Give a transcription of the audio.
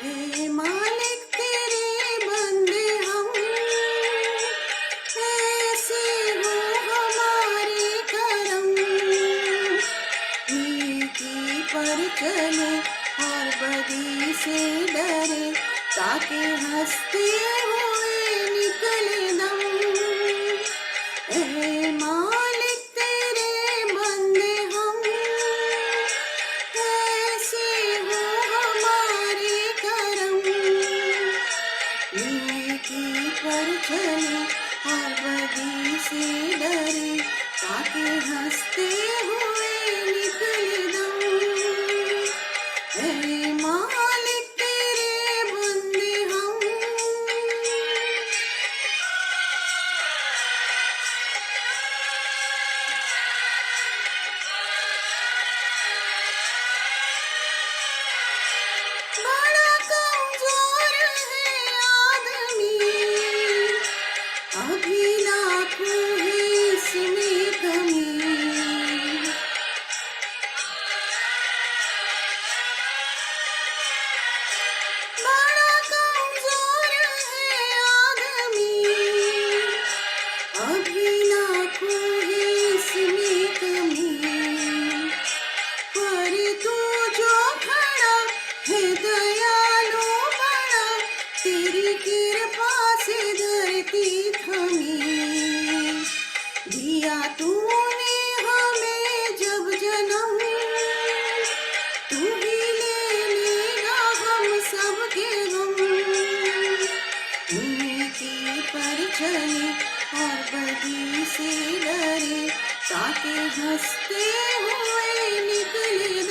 हे मालिक तेरे बंदे हम, ऐसे हो हमारे करम। नेकी पर चले और बदी से डरे, ताकि हंसते हुए निकले दम। हे मालिक तेरे बंदे हम, ऐसे हो हमारे करम। नेकी पर चले और बदी से डरे, ताकि हंसते हुए निकले दम। हे मालिक तेरे बंदे हम। बड़ा कमजोर है आदमी, अभी लाखों है इसमें कमी। बड़ा कमजोर है आदमी, अभी लाखों है इसमें कमी। पर तू जो खड़ा है दयालु बड़ा, तेरी कृपा से धरती थमी। दिया तूने हमें जब जन्म, तू ही ले लेगा हम सबके गम। नेकी पर चले और बदी से डरे, ताकि हंसते हुए निकले